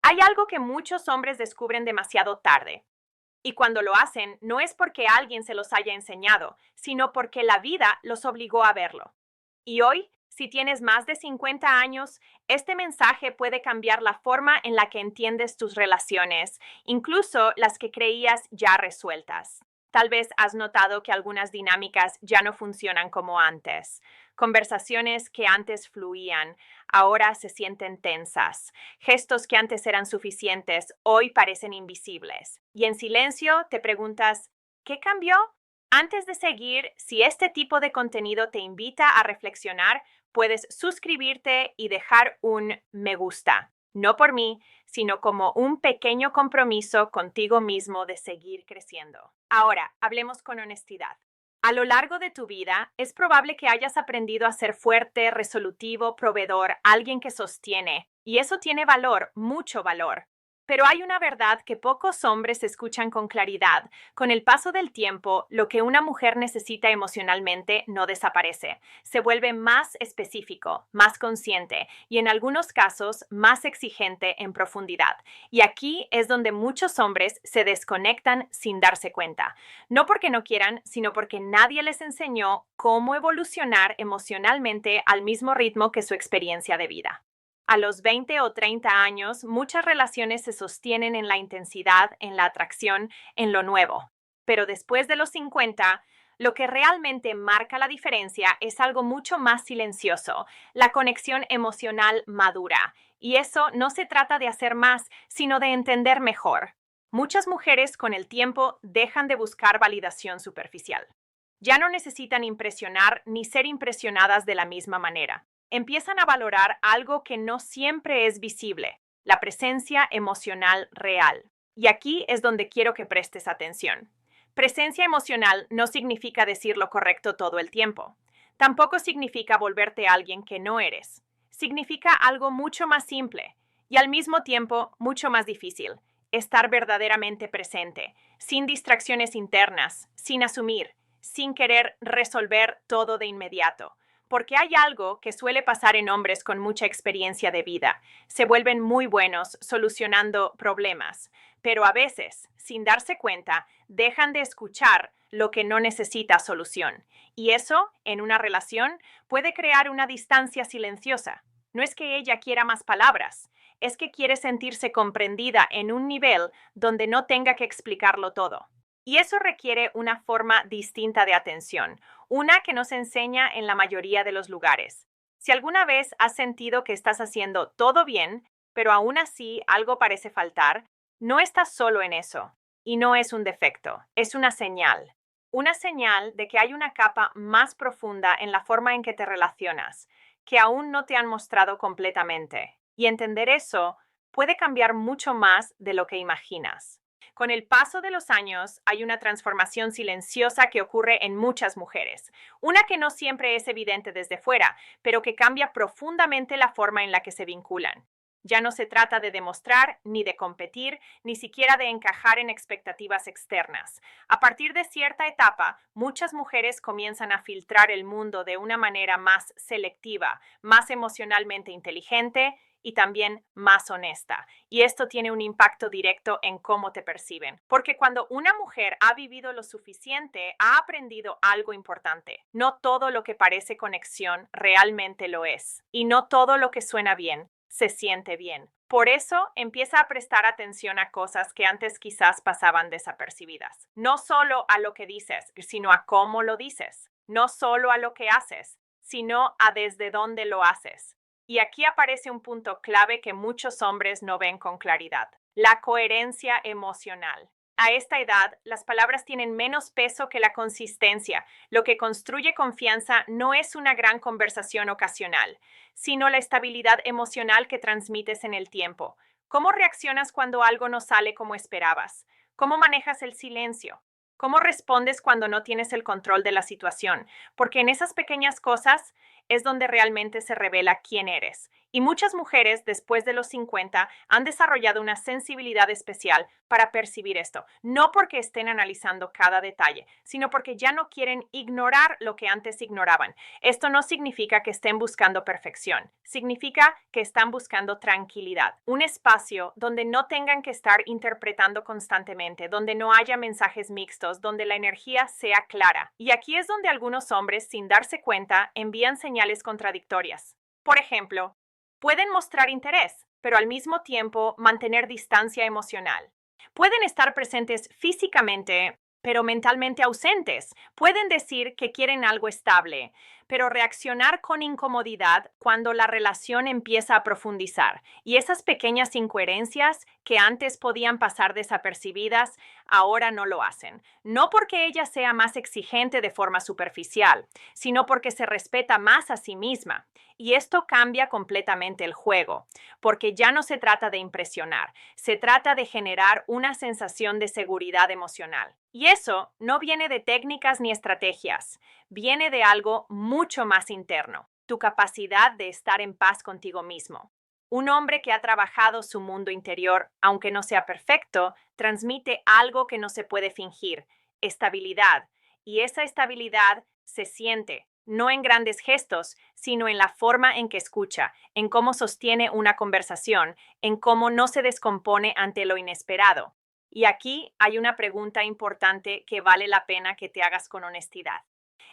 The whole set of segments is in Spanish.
Hay algo que muchos hombres descubren demasiado tarde, y cuando lo hacen no es porque alguien se los haya enseñado, sino porque la vida los obligó a verlo. Y hoy, si tienes más de 50 años, este mensaje puede cambiar la forma en la que entiendes tus relaciones, incluso las que creías ya resueltas. Tal vez has notado que algunas dinámicas ya no funcionan como antes. Conversaciones que antes fluían, ahora se sienten tensas. Gestos que antes eran suficientes, hoy parecen invisibles. Y en silencio te preguntas, ¿qué cambió? Antes de seguir, si este tipo de contenido te invita a reflexionar, puedes suscribirte y dejar un me gusta. No por mí, sino como un pequeño compromiso contigo mismo de seguir creciendo. Ahora, hablemos con honestidad. A lo largo de tu vida, es probable que hayas aprendido a ser fuerte, resolutivo, proveedor, alguien que sostiene, y eso tiene valor, mucho valor. Pero hay una verdad que pocos hombres escuchan con claridad. Con el paso del tiempo, lo que una mujer necesita emocionalmente no desaparece. Se vuelve más específico, más consciente y en algunos casos más exigente en profundidad. Y aquí es donde muchos hombres se desconectan sin darse cuenta. No porque no quieran, sino porque nadie les enseñó cómo evolucionar emocionalmente al mismo ritmo que su experiencia de vida. A los 20 o 30 años, muchas relaciones se sostienen en la intensidad, en la atracción, en lo nuevo. Pero después de los 50, lo que realmente marca la diferencia es algo mucho más silencioso, la conexión emocional madura. Y eso no se trata de hacer más, sino de entender mejor. Muchas mujeres con el tiempo dejan de buscar validación superficial. Ya no necesitan impresionar ni ser impresionadas de la misma manera. Empiezan a valorar algo que no siempre es visible, la presencia emocional real. Y aquí es donde quiero que prestes atención. Presencia emocional no significa decir lo correcto todo el tiempo. Tampoco significa volverte alguien que no eres. Significa algo mucho más simple y al mismo tiempo mucho más difícil. Estar verdaderamente presente, sin distracciones internas, sin asumir, sin querer resolver todo de inmediato. Porque hay algo que suele pasar en hombres con mucha experiencia de vida. Se vuelven muy buenos solucionando problemas, pero a veces, sin darse cuenta, dejan de escuchar lo que no necesita solución. Y eso, en una relación, puede crear una distancia silenciosa. No es que ella quiera más palabras, es que quiere sentirse comprendida en un nivel donde no tenga que explicarlo todo. Y eso requiere una forma distinta de atención, una que nos enseña en la mayoría de los lugares. Si alguna vez has sentido que estás haciendo todo bien, pero aún así algo parece faltar, no estás solo en eso. Y no es un defecto, es una señal. Una señal de que hay una capa más profunda en la forma en que te relacionas, que aún no te han mostrado completamente. Y entender eso puede cambiar mucho más de lo que imaginas. Con el paso de los años, hay una transformación silenciosa que ocurre en muchas mujeres, una que no siempre es evidente desde fuera, pero que cambia profundamente la forma en la que se vinculan. Ya no se trata de demostrar, ni de competir, ni siquiera de encajar en expectativas externas. A partir de cierta etapa, muchas mujeres comienzan a filtrar el mundo de una manera más selectiva, más emocionalmente inteligente y también más honesta. Y esto tiene un impacto directo en cómo te perciben. Porque cuando una mujer ha vivido lo suficiente, ha aprendido algo importante. No todo lo que parece conexión realmente lo es. Y no todo lo que suena bien se siente bien. Por eso empieza a prestar atención a cosas que antes quizás pasaban desapercibidas. No solo a lo que dices, sino a cómo lo dices. No solo a lo que haces, sino a desde dónde lo haces. Y aquí aparece un punto clave que muchos hombres no ven con claridad: la coherencia emocional. A esta edad, las palabras tienen menos peso que la consistencia. Lo que construye confianza no es una gran conversación ocasional, sino la estabilidad emocional que transmites en el tiempo. ¿Cómo reaccionas cuando algo no sale como esperabas? ¿Cómo manejas el silencio? ¿Cómo respondes cuando no tienes el control de la situación? Porque en esas pequeñas cosas es donde realmente se revela quién eres Y muchas mujeres después de los 50 han desarrollado una sensibilidad especial para percibir esto, no porque estén analizando cada detalle, sino porque ya no quieren ignorar lo que antes ignoraban. Esto no significa que estén buscando perfección, significa que están buscando tranquilidad, un espacio donde no tengan que estar interpretando constantemente, donde no haya mensajes mixtos, donde la energía sea clara. Y aquí es donde algunos hombres, sin darse cuenta, envían señales contradictorias. Por ejemplo, pueden mostrar interés, pero al mismo tiempo mantener distancia emocional. Pueden estar presentes físicamente, pero mentalmente ausentes. Pueden decir que quieren algo estable, pero reaccionar con incomodidad cuando la relación empieza a profundizar. Y esas pequeñas incoherencias que antes podían pasar desapercibidas, ahora no lo hacen. No porque ella sea más exigente de forma superficial, sino porque se respeta más a sí misma. Y esto cambia completamente el juego, porque ya no se trata de impresionar, se trata de generar una sensación de seguridad emocional. Y eso no viene de técnicas ni estrategias, viene de algo mucho más interno, tu capacidad de estar en paz contigo mismo. Un hombre que ha trabajado su mundo interior, aunque no sea perfecto, transmite algo que no se puede fingir, estabilidad. Y esa estabilidad se siente, no en grandes gestos, sino en la forma en que escucha, en cómo sostiene una conversación, en cómo no se descompone ante lo inesperado. Y aquí hay una pregunta importante que vale la pena que te hagas con honestidad.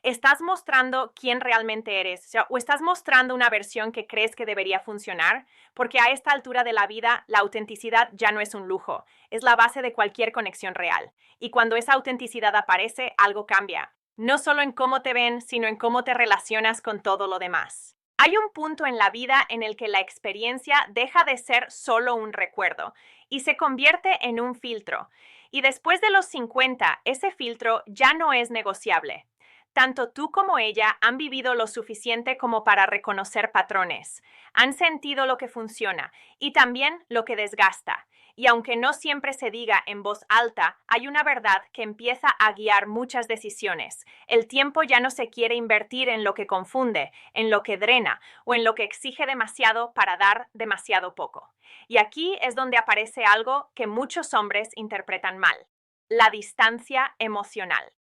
¿Estás mostrando quién realmente eres? O estás mostrando una versión que crees que debería funcionar? Porque a esta altura de la vida, la autenticidad ya no es un lujo, es la base de cualquier conexión real. Y cuando esa autenticidad aparece, algo cambia. No solo en cómo te ven, sino en cómo te relacionas con todo lo demás. Hay un punto en la vida en el que la experiencia deja de ser solo un recuerdo y se convierte en un filtro. Y después de los 50, ese filtro ya no es negociable. Tanto tú como ella han vivido lo suficiente como para reconocer patrones, han sentido lo que funciona y también lo que desgasta. Y aunque no siempre se diga en voz alta, hay una verdad que empieza a guiar muchas decisiones. El tiempo ya no se quiere invertir en lo que confunde, en lo que drena o en lo que exige demasiado para dar demasiado poco. Y aquí es donde aparece algo que muchos hombres interpretan mal: la distancia emocional.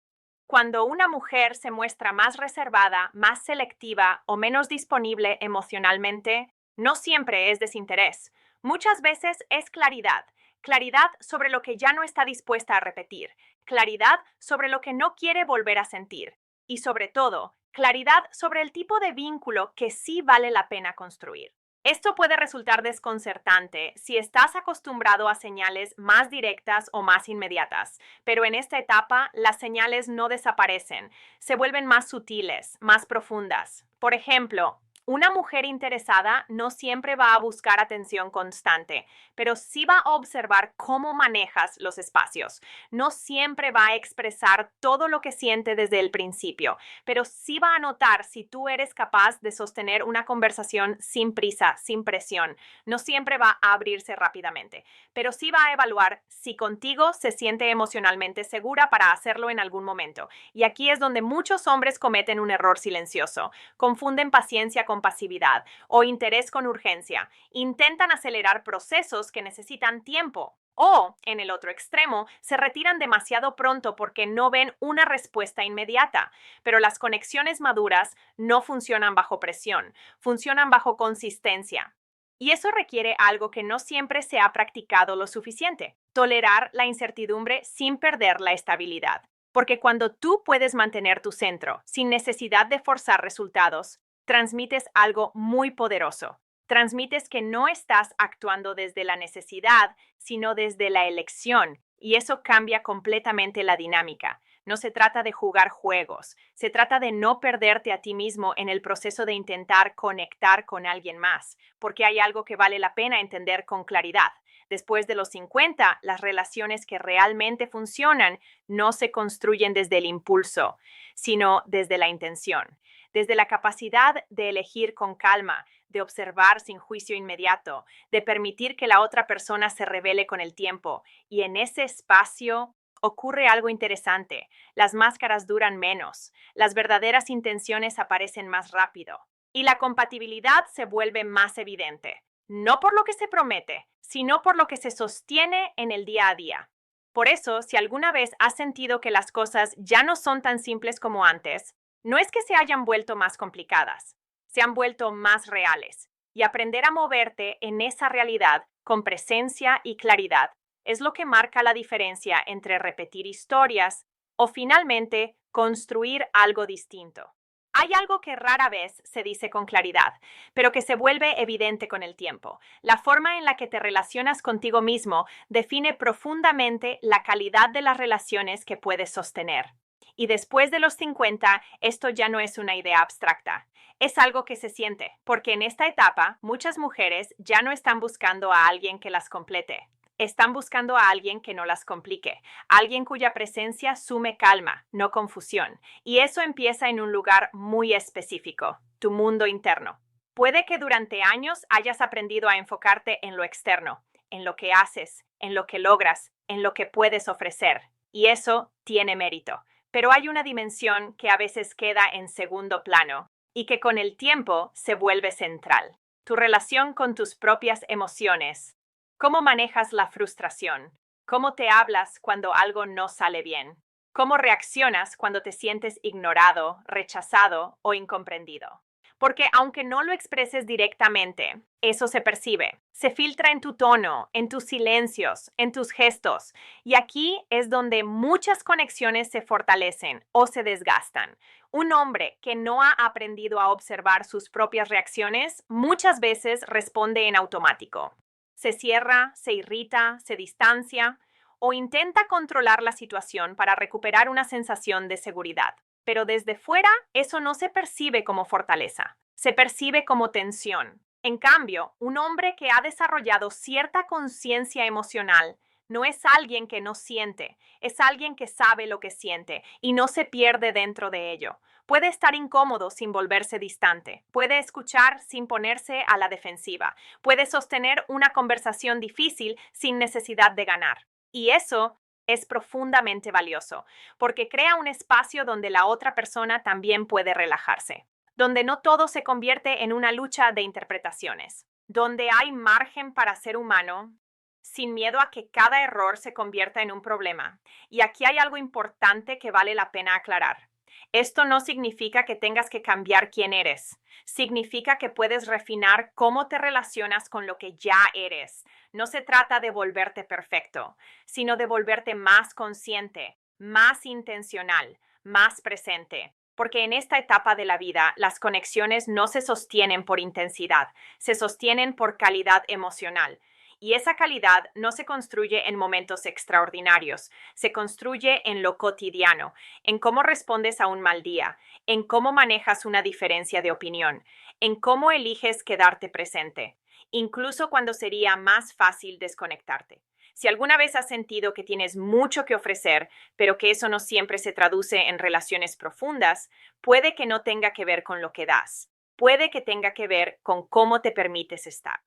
Cuando una mujer se muestra más reservada, más selectiva o menos disponible emocionalmente, no siempre es desinterés. Muchas veces es claridad. Claridad sobre lo que ya no está dispuesta a repetir. Claridad sobre lo que no quiere volver a sentir. Y sobre todo, claridad sobre el tipo de vínculo que sí vale la pena construir. Esto puede resultar desconcertante si estás acostumbrado a señales más directas o más inmediatas, pero en esta etapa las señales no desaparecen, se vuelven más sutiles, más profundas. Por ejemplo, una mujer interesada no siempre va a buscar atención constante, pero sí va a observar cómo manejas los espacios. No siempre va a expresar todo lo que siente desde el principio, pero sí va a notar si tú eres capaz de sostener una conversación sin prisa, sin presión. No siempre va a abrirse rápidamente, pero sí va a evaluar si contigo se siente emocionalmente segura para hacerlo en algún momento. Y aquí es donde muchos hombres cometen un error silencioso. Confunden paciencia con pasividad o interés con urgencia. Intentan acelerar procesos que necesitan tiempo. O, en el otro extremo, se retiran demasiado pronto porque no ven una respuesta inmediata. Pero las conexiones maduras no funcionan bajo presión, funcionan bajo consistencia. Y eso requiere algo que no siempre se ha practicado lo suficiente: tolerar la incertidumbre sin perder la estabilidad. Porque cuando tú puedes mantener tu centro sin necesidad de forzar resultados, transmites algo muy poderoso. Transmites que no estás actuando desde la necesidad, sino desde la elección, y eso cambia completamente la dinámica. No se trata de jugar juegos, se trata de no perderte a ti mismo en el proceso de intentar conectar con alguien más, porque hay algo que vale la pena entender con claridad. Después de los 50, las relaciones que realmente funcionan no se construyen desde el impulso, sino desde la intención, desde la capacidad de elegir con calma, de observar sin juicio inmediato, de permitir que la otra persona se revele con el tiempo. Y en ese espacio ocurre algo interesante: las máscaras duran menos, las verdaderas intenciones aparecen más rápido. y la compatibilidad se vuelve más evidente, no por lo que se promete, sino por lo que se sostiene en el día a día. Por eso, si alguna vez has sentido que las cosas ya no son tan simples como antes, no es que se hayan vuelto más complicadas, se han vuelto más reales. Y aprender a moverte en esa realidad con presencia y claridad es lo que marca la diferencia entre repetir historias o finalmente construir algo distinto. Hay algo que rara vez se dice con claridad, pero que se vuelve evidente con el tiempo. La forma en la que te relacionas contigo mismo define profundamente la calidad de las relaciones que puedes sostener. Y después de los 50, esto ya no es una idea abstracta. Es algo que se siente, porque en esta etapa muchas mujeres ya no están buscando a alguien que las complete. Están buscando a alguien que no las complique, alguien cuya presencia sume calma, no confusión. Y eso empieza en un lugar muy específico, tu mundo interno. Puede que durante años hayas aprendido a enfocarte en lo externo, en lo que haces, en lo que logras, en lo que puedes ofrecer. Y eso tiene mérito. Pero hay una dimensión que a veces queda en segundo plano y que con el tiempo se vuelve central. Tu relación con tus propias emociones. ¿Cómo manejas la frustración? ¿Cómo te hablas cuando algo no sale bien? ¿Cómo reaccionas cuando te sientes ignorado, rechazado o incomprendido? Porque aunque no lo expreses directamente, eso se percibe, se filtra en tu tono, en tus silencios, en tus gestos. Y aquí es donde muchas conexiones se fortalecen o se desgastan. Un hombre que no ha aprendido a observar sus propias reacciones muchas veces responde en automático. Se cierra, se irrita, se distancia o intenta controlar la situación para recuperar una sensación de seguridad. Pero desde fuera eso no se percibe como fortaleza, se percibe como tensión. En cambio, un hombre que ha desarrollado cierta conciencia emocional no es alguien que no siente, es alguien que sabe lo que siente y no se pierde dentro de ello. Puede estar incómodo sin volverse distante, puede escuchar sin ponerse a la defensiva, puede sostener una conversación difícil sin necesidad de ganar. Y eso es profundamente valioso, porque crea un espacio donde la otra persona también puede relajarse, donde no todo se convierte en una lucha de interpretaciones, donde hay margen para ser humano, sin miedo a que cada error se convierta en un problema. Y aquí hay algo importante que vale la pena aclarar. Esto no significa que tengas que cambiar quién eres. Significa que puedes refinar cómo te relacionas con lo que ya eres. No se trata de volverte perfecto, sino de volverte más consciente, más intencional, más presente. Porque en esta etapa de la vida, las conexiones no se sostienen por intensidad, se sostienen por calidad emocional. Y esa calidad no se construye en momentos extraordinarios, se construye en lo cotidiano, en cómo respondes a un mal día, en cómo manejas una diferencia de opinión, en cómo eliges quedarte presente, incluso cuando sería más fácil desconectarte. Si alguna vez has sentido que tienes mucho que ofrecer, pero que eso no siempre se traduce en relaciones profundas, puede que no tenga que ver con lo que das, puede que tenga que ver con cómo te permites estar.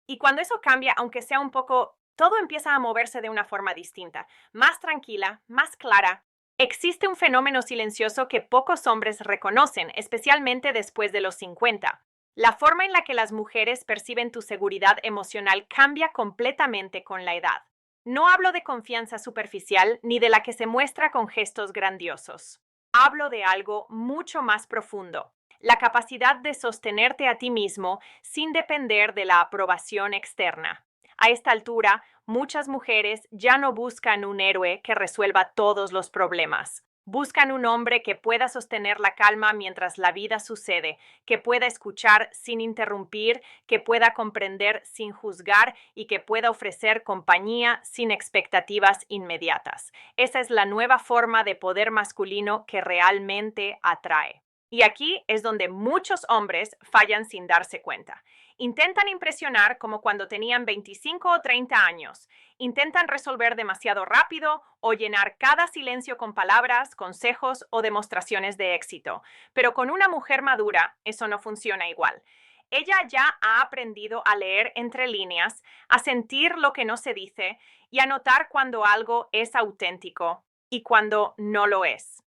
Y cuando eso cambia, aunque sea un poco, todo empieza a moverse de una forma distinta, más tranquila, más clara. Existe un fenómeno silencioso que pocos hombres reconocen, especialmente después de los 50. La forma en la que las mujeres perciben tu seguridad emocional cambia completamente con la edad. No hablo de confianza superficial ni de la que se muestra con gestos grandiosos. Hablo de algo mucho más profundo, la capacidad de sostenerte a ti mismo sin depender de la aprobación externa. A esta altura, muchas mujeres ya no buscan un héroe que resuelva todos los problemas. Buscan un hombre que pueda sostener la calma mientras la vida sucede, que pueda escuchar sin interrumpir, que pueda comprender sin juzgar y que pueda ofrecer compañía sin expectativas inmediatas. Esa es la nueva forma de poder masculino que realmente atrae. Y aquí es donde muchos hombres fallan sin darse cuenta. Intentan impresionar como cuando tenían 25 o 30 años. Intentan resolver demasiado rápido o llenar cada silencio con palabras, consejos o demostraciones de éxito. Pero con una mujer madura, eso no funciona igual. Ella ya ha aprendido a leer entre líneas, a sentir lo que no se dice y a notar cuando algo es auténtico y cuando no lo es.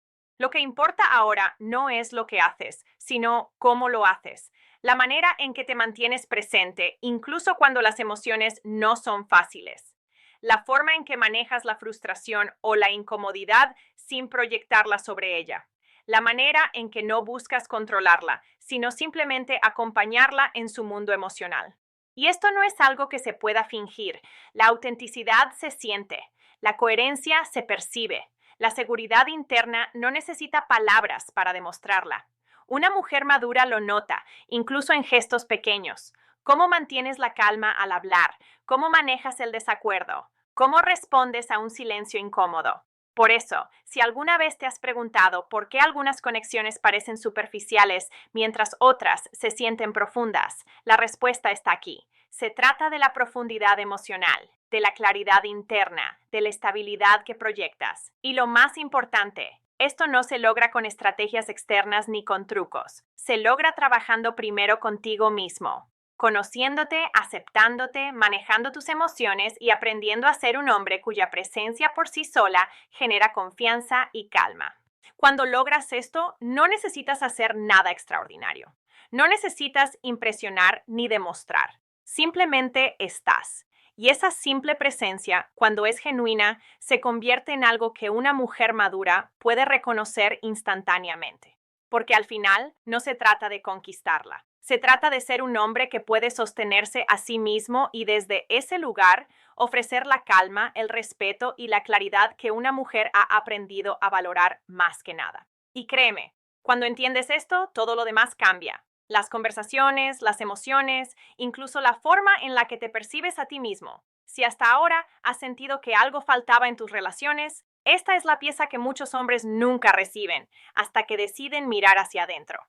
Lo que importa ahora no es lo que haces, sino cómo lo haces. La manera en que te mantienes presente, incluso cuando las emociones no son fáciles. La forma en que manejas la frustración o la incomodidad sin proyectarla sobre ella. La manera en que no buscas controlarla, sino simplemente acompañarla en su mundo emocional. Y esto no es algo que se pueda fingir. La autenticidad se siente, la coherencia se percibe, la seguridad interna no necesita palabras para demostrarla. Una mujer madura lo nota, incluso en gestos pequeños. ¿Cómo mantienes la calma al hablar? ¿Cómo manejas el desacuerdo? ¿Cómo respondes a un silencio incómodo? Por eso, si alguna vez te has preguntado por qué algunas conexiones parecen superficiales mientras otras se sienten profundas, la respuesta está aquí. Se trata de la profundidad emocional, de la claridad interna, de la estabilidad que proyectas. Y lo más importante, esto no se logra con estrategias externas ni con trucos. Se logra trabajando primero contigo mismo, conociéndote, aceptándote, manejando tus emociones y aprendiendo a ser un hombre cuya presencia por sí sola genera confianza y calma. Cuando logras esto, no necesitas hacer nada extraordinario. No necesitas impresionar ni demostrar. Simplemente estás. Y esa simple presencia, cuando es genuina, se convierte en algo que una mujer madura puede reconocer instantáneamente. Porque al final no se trata de conquistarla. Se trata de ser un hombre que puede sostenerse a sí mismo y desde ese lugar ofrecer la calma, el respeto y la claridad que una mujer ha aprendido a valorar más que nada. Y créeme, cuando entiendes esto, todo lo demás cambia. Las conversaciones, las emociones, incluso la forma en la que te percibes a ti mismo. Si hasta ahora has sentido que algo faltaba en tus relaciones, esta es la pieza que muchos hombres nunca reciben, hasta que deciden mirar hacia adentro.